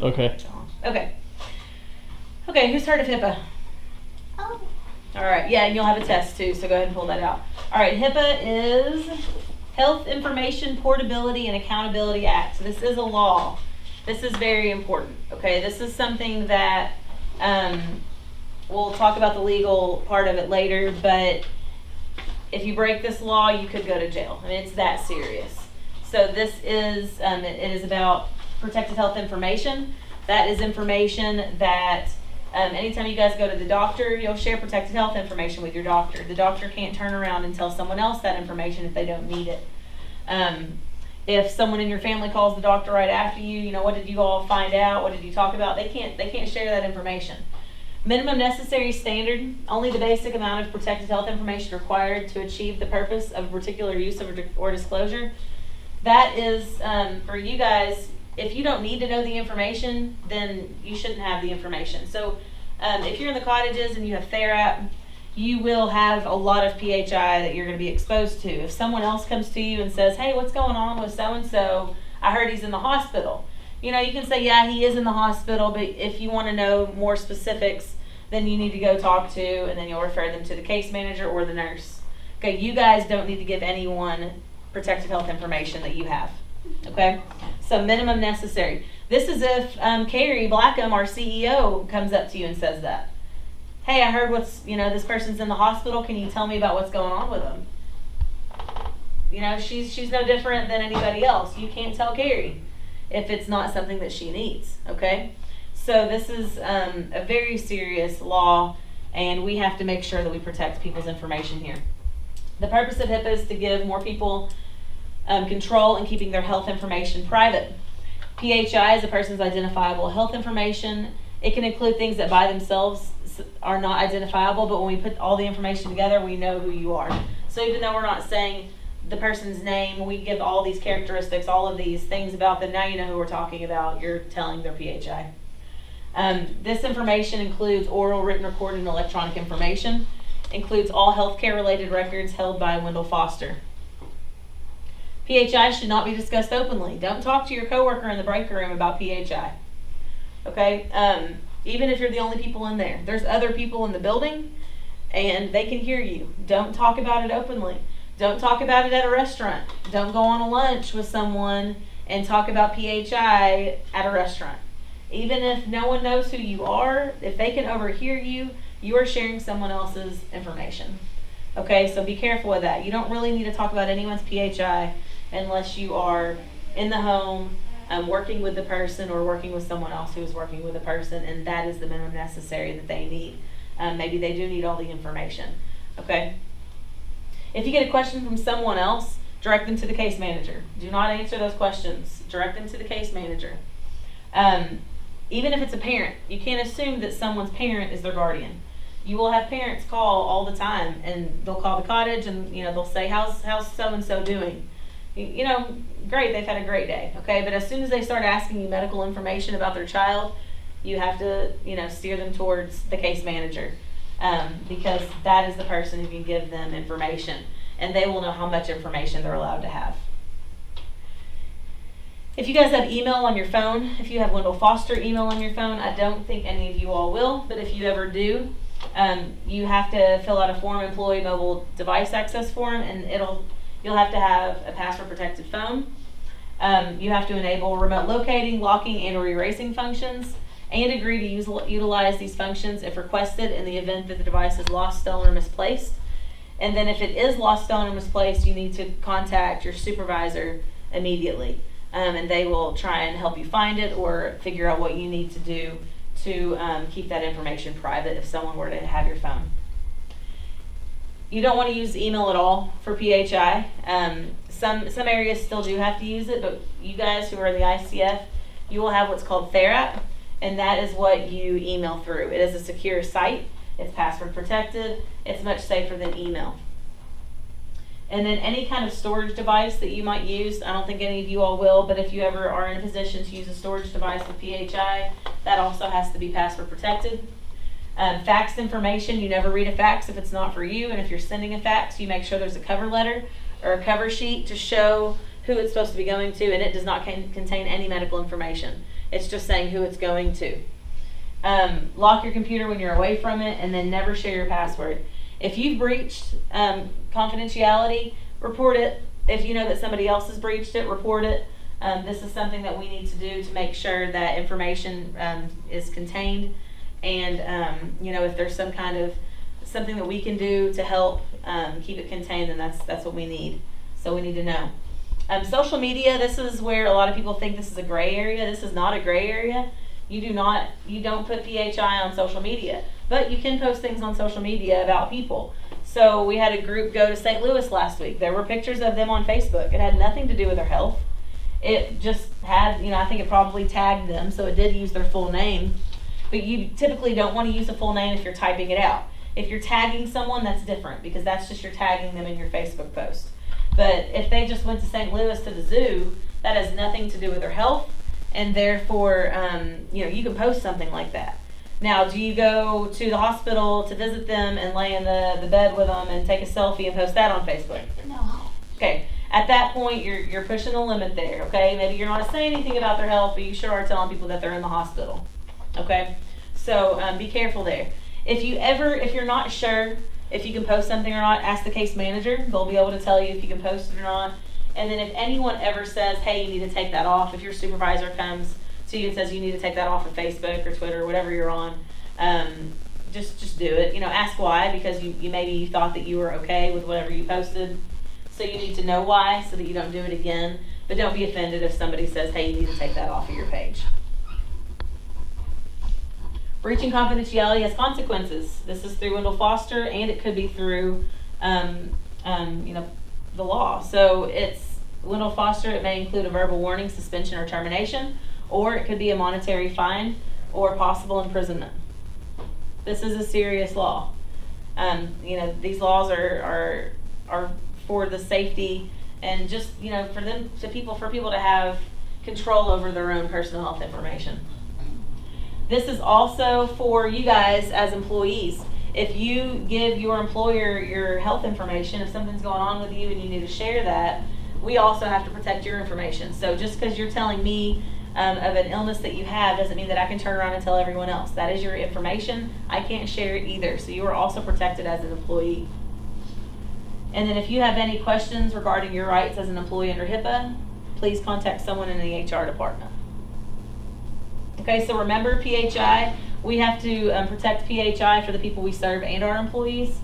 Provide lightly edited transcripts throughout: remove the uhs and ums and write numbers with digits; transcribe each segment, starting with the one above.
Okay. Okay, who's heard of HIPAA? Oh. All right, yeah, and you'll have a test too, so go ahead and pull that out. All right, HIPAA is Health Information Portability and Accountability Act. So this is a law. This is very important, okay? This is something that, we'll talk about the legal part of it later, but if you break this law, you could go to jail. I mean, it's that serious. So this is, it is about protected health information. That is information that anytime you guys go to the doctor, you'll share protected health information with your doctor. The doctor can't turn around and tell someone else that information if they don't need it. If someone in your family calls the doctor right after you, you know, what did you all find out? What did you talk about? They can't share that information. Minimum necessary standard, only the basic amount of protected health information required to achieve the purpose of a particular use or disclosure. That is, for you guys, if you don't need to know the information, then you shouldn't have the information. So if you're in the cottages and you have TheraP, you will have a lot of PHI that you're going to be exposed to. If someone else comes to you and says, hey, what's going on with so-and-so? I heard he's in the hospital. You know, you can say, yeah, he is in the hospital, but if you want to know more specifics, then you need to go talk to, and then you'll refer them to the case manager or the nurse. Okay, you guys don't need to give anyone protected health information that you have. Okay, so minimum necessary. This is if Carrie Blackham, our CEO, comes up to you and says that. Hey, I heard this person's in the hospital. Can you tell me about what's going on with them? You know, she's no different than anybody else. You can't tell Carrie if it's not something that she needs, okay? So this is a very serious law, and we have to make sure that we protect people's information here. The purpose of HIPAA is to give more people control in keeping their health information private. PHI is a person's identifiable health information. It can include things that by themselves are not identifiable, but when we put all the information together, we know who you are. So even though we're not saying the person's name, we give all these characteristics, all of these things about them. Now you know who we're talking about. You're telling their PHI. This information includes oral, written, recorded, and electronic information. Includes all healthcare related records held by Wendell Foster. PHI should not be discussed openly. Don't talk to your coworker in the break room about PHI. Okay? Even if you're the only people in there. There's other people in the building and they can hear you. Don't talk about it openly. Don't talk about it at a restaurant. Don't go on a lunch with someone and talk about PHI at a restaurant. Even if no one knows who you are, if they can overhear you, you are sharing someone else's information. Okay, so be careful with that. You don't really need to talk about anyone's PHI unless you are in the home, working with the person or working with someone else who is working with the person, and that is the minimum necessary that they need. Maybe they do need all the information. Okay? If you get a question from someone else, direct them to the case manager. Do not answer those questions. Direct them to the case manager. Even if it's a parent, you can't assume that someone's parent is their guardian. You will have parents call all the time, and they'll call the cottage, and they'll say, "How's so and so doing?" Great, they've had a great day. Okay, but as soon as they start asking you medical information about their child, you have to steer them towards the case manager, because that is the person who can give them information, and they will know how much information they're allowed to have. If you guys have email on your phone, if you have Wendell Foster email on your phone, I don't think any of you all will, but if you ever do, you have to fill out a form, employee mobile device access form, and you'll have to have a password protected phone. You have to enable remote locating, locking, and or erasing functions, and agree to utilize these functions if requested in the event that the device is lost, stolen, or misplaced. And then if it is lost, stolen, or misplaced, you need to contact your supervisor immediately. And they will try and help you find it or figure out what you need to do to keep that information private if someone were to have your phone. You don't want to use email at all for PHI. Some areas still do have to use it, but you guys who are in the ICF, you will have what's called TheraP, and that is what you email through. It is a secure site. It's password protected. It's much safer than email. And then any kind of storage device that you might use, I don't think any of you all will, but if you ever are in a position to use a storage device with PHI, that also has to be password protected. Faxed information, you never read a fax if it's not for you, and if you're sending a fax, you make sure there's a cover letter or a cover sheet to show who it's supposed to be going to, and it does not contain any medical information. It's just saying who it's going to. Lock your computer when you're away from it, and then never share your password. If you've breached confidentiality, report it. If you know that somebody else has breached it, report it. This is something that we need to do to make sure that information is contained. And if there's some kind of something that we can do to help keep it contained, then that's what we need. So we need to know. Social media, this is where a lot of people think this is a gray area. This is not a gray area. You don't put PHI on social media, but you can post things on social media about people. So we had a group go to St. Louis last week. There were pictures of them on Facebook. It had nothing to do with their health. It just had, I think it probably tagged them, so it did use their full name. But you typically don't want to use a full name if you're typing it out. If you're tagging someone, that's different, because that's just you're tagging them in your Facebook post. But if they just went to St. Louis to the zoo, that has nothing to do with their health, and therefore, you can post something like that. Now, do you go to the hospital to visit them and lay in the bed with them and take a selfie and post that on Facebook? No. Okay. At that point, you're pushing the limit there, okay? Maybe you're not saying anything about their health, but you sure are telling people that they're in the hospital, okay? So be careful there. If you're not sure if you can post something or not, ask the case manager. They'll be able to tell you if you can post it or not. And then if anyone ever says, hey, you need to take that off, if your supervisor comes to you and says you need to take that off of Facebook or Twitter or whatever you're on, just do it. Ask why, because you maybe thought that you were okay with whatever you posted. So you need to know why so that you don't do it again. But don't be offended if somebody says, hey, you need to take that off of your page. Breaching confidentiality has consequences. This is through Wendell Foster, and it could be through the law. So it's Wendell Foster. It may include a verbal warning, suspension, or termination, or it could be a monetary fine or possible imprisonment. This is a serious law. These laws are for the safety and just for people to have control over their own personal health information. This is also for you guys as employees. If you give your employer your health information, if something's going on with you and you need to share that, we also have to protect your information. So just because you're telling me of an illness that you have doesn't mean that I can turn around and tell everyone else. That is your information. I can't share it either. So you are also protected as an employee. And then if you have any questions regarding your rights as an employee under HIPAA, please contact someone in the HR department. Okay, so remember PHI, we have to protect PHI for the people we serve and our employees.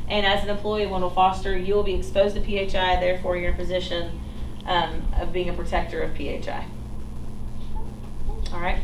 And as an employee of Wendell Foster, you will be exposed to PHI, therefore you're in a position of being a protector of PHI. All right.